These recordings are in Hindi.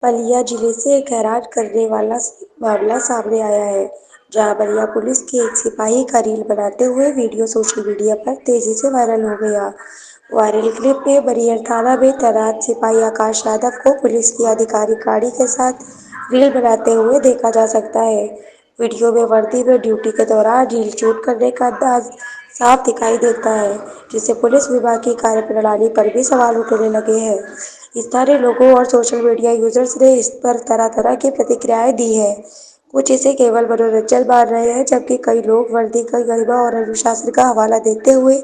बलिया जिले से एक हैरान करने वाला मामला सामने आया है, जहां बलिया पुलिस के एक सिपाही का रील बनाते हुए वीडियो सोशल मीडिया पर तेजी से वायरल हो गया। वायरल क्लिप में बरियर थाना में तैनात सिपाही आकाश यादव को पुलिस की आधिकारिक गाड़ी के साथ रील बनाते हुए देखा जा सकता है। वीडियो में वर्दी में ड्यूटी के दौरान रील शूट करने का अंदाज साफ दिखाई देता है, जिससे पुलिस विभाग की कार्यप्रणाली पर भी सवाल उठने लगे हैं। स्थानीय लोगों और सोशल मीडिया यूजर्स ने इस पर तरह तरह की प्रतिक्रियाएं दी है। कुछ इसे केवल मनोरंजन मान रहे हैं, जबकि कई लोग वर्दी की गरिमा और अनुशासन का हवाला देते हुए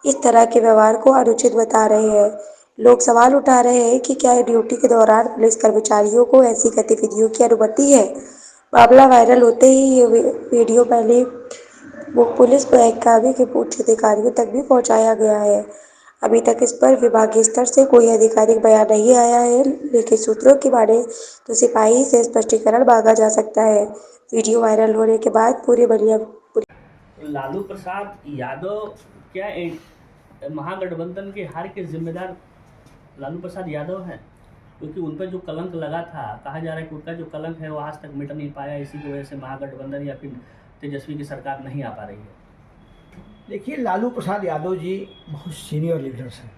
इस तरह के व्यवहार को अनुचित बता रहे हैं। लोग सवाल उठा रहे हैं कि क्या ड्यूटी के दौरान पुलिस कर्मचारियों को ऐसी गतिविधियों की अनुमति है। मामला वायरल होते ही ये वीडियो पहले वो पुलिस महकमे के उच्च अधिकारियों तक भी पहुंचाया गया है। अभी तक इस पर विभागीय स्तर से कोई आधिकारिक बयान नहीं आया है, लेकिन सूत्रों की माने तो सिपाही से स्पष्टीकरण मांगा जा सकता है। वीडियो वायरल होने के बाद पूरे बलिया लालू प्रसाद यादव क्या महागठबंधन के हार के जिम्मेदार लालू प्रसाद यादव हैं? क्योंकि उन पर जो कलंक लगा था, कहा जा रहा है कि उनका जो कलंक है वो आज तक मिट नहीं पाया। इसी की वजह से महागठबंधन या फिर तेजस्वी की सरकार नहीं आ पा रही है। देखिए, लालू प्रसाद यादव जी बहुत सीनियर लीडर्स हैं।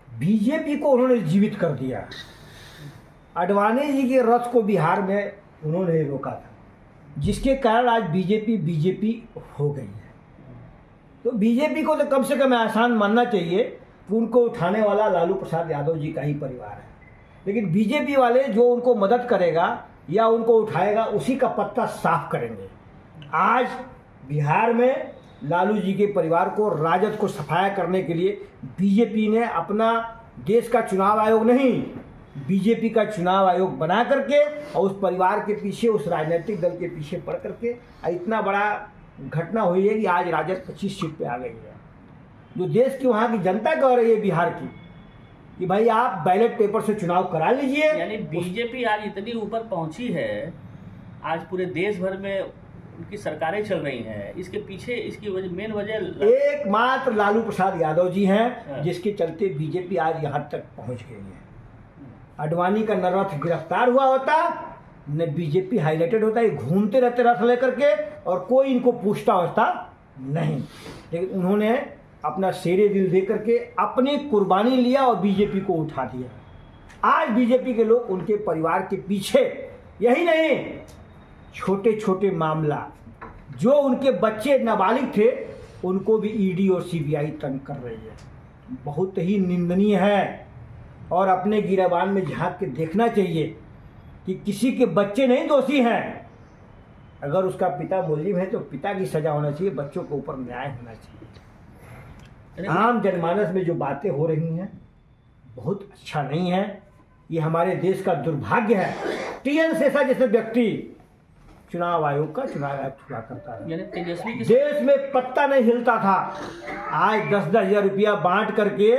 बीजेपी को उन्होंने जीवित कर दिया। आडवाणी जी के रथ को बिहार में उन्होंने रोका था, जिसके कारण आज बीजेपी हो गई है। तो बीजेपी को तो कम से कम एहसान मानना चाहिए कि उनको उठाने वाला लालू प्रसाद यादव जी का ही परिवार है। लेकिन बीजेपी वाले जो उनको मदद करेगा या उनको उठाएगा, उसी का पत्ता साफ करेंगे। आज बिहार में लालू जी के परिवार को, राजद को सफाया करने के लिए बीजेपी ने अपना देश का चुनाव आयोग नहीं, बीजेपी का चुनाव आयोग बना करके और उस परिवार के पीछे, उस राजनीतिक दल के पीछे पड़ करके इतना बड़ा घटना हुई है कि आज राजद 25 सीट पे आ गई है। जो देश की, वहाँ की जनता कह रही है बिहार की कि भाई आप बैलेट पेपर से चुनाव करा लीजिए। यानी बीजेपी आज इतनी ऊपर पहुंची है, आज पूरे देश भर में उनकी सरकारें चल रही हैं। इसके पीछे इसकी मेन वजह एकमात्र लालू प्रसाद यादव जी हैं, जिसके चलते बीजेपी आज यहाँ तक पहुँच गई है। आडवाणी का न रथ गिरफ्तार हुआ होता, न बीजेपी हाईलाइटेड होता। ये घूमते रहते रथ लेकर के और कोई इनको पूछता होता नहीं। लेकिन उन्होंने अपना शेरे दिल दे करके अपनी कुर्बानी लिया और बीजेपी को उठा दिया। आज बीजेपी के लोग उनके परिवार के पीछे, यही नहीं, छोटे छोटे मामला जो उनके बच्चे नाबालिग थे उनको भी ईडी और सीबीआई तंग कर रही है। बहुत ही निंदनीय है और अपने गिरेबान में झांक के देखना चाहिए कि किसी के बच्चे नहीं दोषी हैं। अगर उसका पिता मुलजिम है तो पिता की सजा होना चाहिए, बच्चों के ऊपर न्याय होना चाहिए। आम जनमानस में जो बातें हो रही हैं बहुत अच्छा नहीं है। ये हमारे देश का दुर्भाग्य है। टीएन शेषा जैसे व्यक्ति चुनाव आयोग का चुनाव आयोग छुड़ा करता है। तेजस्वी की देश में पत्ता नहीं हिलता था, आज 10-10 हजार रुपया बांट करके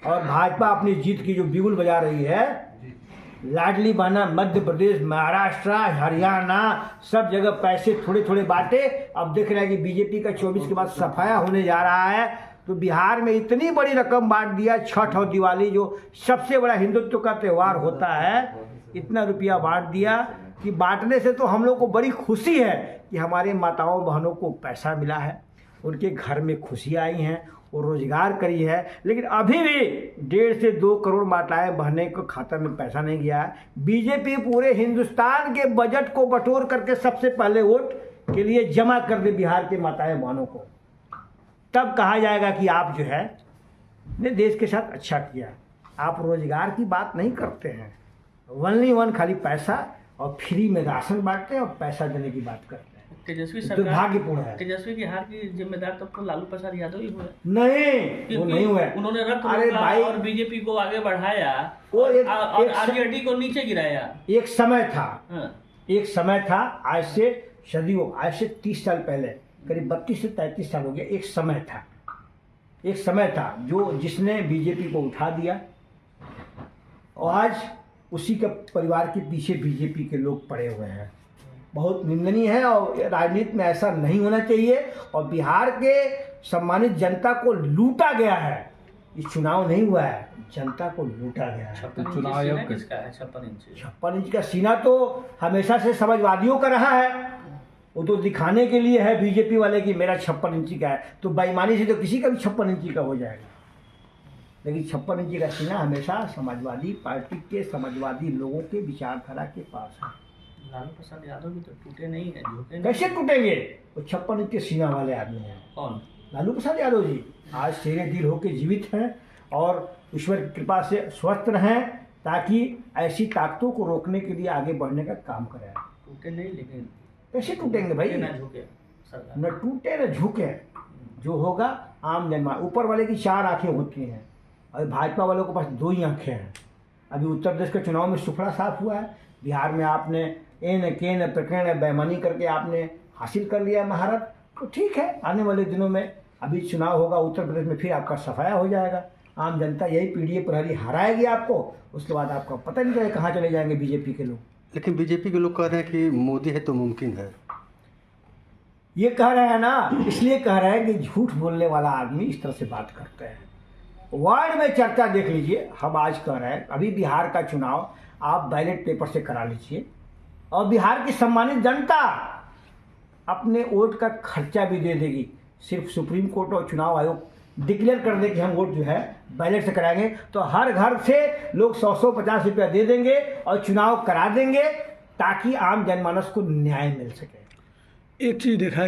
और भाजपा अपनी जीत की जो बिगुल बजा रही है। लाडली बहना मध्य प्रदेश, महाराष्ट्र, हरियाणा, सब जगह पैसे थोड़े थोड़े बांटे। अब देख रहे हैं कि बीजेपी का 24 के बाद सफाया होने जा रहा है, तो बिहार में इतनी बड़ी रकम बांट दिया। छठ और दिवाली जो सबसे बड़ा हिंदुत्व का त्यौहार होता है, इतना रुपया बांट दिया कि बांटने से तो हम लोग को बड़ी खुशी है कि हमारे माताओं बहनों को पैसा मिला है, उनके घर में खुशियाँ आई हैं, वो रोजगार करी है। लेकिन अभी भी 1.5 से 2 करोड़ माताएं बहने को खाता में पैसा नहीं गया है। बीजेपी पूरे हिंदुस्तान के बजट को बटोर करके सबसे पहले वोट के लिए जमा कर दे बिहार के माताएं बहनों को, तब कहा जाएगा कि आप जो है ने देश के साथ अच्छा किया। आप रोजगार की बात नहीं करते हैं, ओनली वन खाली पैसा और फ्री में राशन बांटते हैं और पैसा देने की बात करते हैं। तेजस्वी सरकार दुर्भाग्यपूर्ण है। तेजस्वी की हार की जिम्मेदार तब तो लालू प्रसाद यादव ही हुए। नहीं, वो नहीं हुए। उन्होंने रथ अरे रोका भाई, और बीजेपी को आगे बढ़ाया वो और आरजेडी को नीचे गिराया। एक समय था, एक समय था, आज से सदियों, आज से 30 साल पहले, करीब 32 से 33 साल हो गया। एक समय था जो जिसने बीजेपी को उठा दिया और आज उसी के परिवार के पीछे बीजेपी के लोग पड़े हुए हैं। बहुत निंदनीय है और राजनीति में ऐसा नहीं होना चाहिए। और बिहार के सम्मानित जनता को लूटा गया है। ये चुनाव नहीं हुआ है, जनता को लूटा गया है। 56 चुनाव इंची आयोग सीना किसका है? 56 इंची 56 इंच का सीना तो हमेशा से समाजवादियों का रहा है, वो तो दिखाने के लिए है बीजेपी वाले कि मेरा 56 इंची का है, तो बेईमानी से तो किसी का भी 56 इंची का हो जाएगा। लेकिन 56 इंची का सीना हमेशा समाजवादी पार्टी के समाजवादी लोगों के विचारधारा के पास है। लालू प्रसाद यादव भी तो टूटे नहीं है, झुके नहीं। कैसे टूटेंगे? वो 56 इंच के सीना वाले आदमी हैं। कौन? लालू प्रसाद यादव जी आज शेरे दिल होकर जीवित हैं और ईश्वर की कृपा से स्वस्थ रहें, ताकि ऐसी ताकतों को रोकने के लिए आगे बढ़ने का काम करें। टूटे नहीं, लेकिन कैसे टूटेंगे भाई? टूटे ना झुके सरकार। न टूटे न झुके, जो होगा आम जनता। ऊपर वाले की 4 आंखें होती हैं और भाजपा वालों के पास 2 ही आंखें हैं। अभी उत्तर प्रदेश के चुनाव में सुफड़ा साफ हुआ है, बिहार में आपने एन केन प्रकरण बेईमानी करके आपने हासिल कर लिया महारत, तो ठीक है, आने वाले दिनों में अभी चुनाव होगा उत्तर प्रदेश में, फिर आपका सफाया हो जाएगा। आम जनता यही पीढ़ी प्रहरी हराएगी आपको, उसके बाद आपका पता नहीं चलेगा कहाँ चले जाएंगे बीजेपी के लोग। लेकिन बीजेपी के लोग कह रहे हैं कि मोदी है तो मुमकिन है। ये कह रहे हैं ना, इसलिए कह रहे हैं कि झूठ बोलने वाला आदमी इस तरह से बात करते हैं। वार्ड में चर्चा देख लीजिए, हम आज कह रहे हैं अभी बिहार का चुनाव आप बैलेट पेपर से करा लीजिए और बिहार की सम्मानित जनता अपने वोट का खर्चा भी दे देगी। सिर्फ सुप्रीम कोर्ट और चुनाव आयोग डिक्लेयर कर दे कि हम वोट जो है बैलेट से कराएंगे, तो हर घर से लोग 100-150 रुपया दे देंगे और चुनाव करा देंगे, ताकि आम जनमानस को न्याय मिल सके। एक चीज़ देखा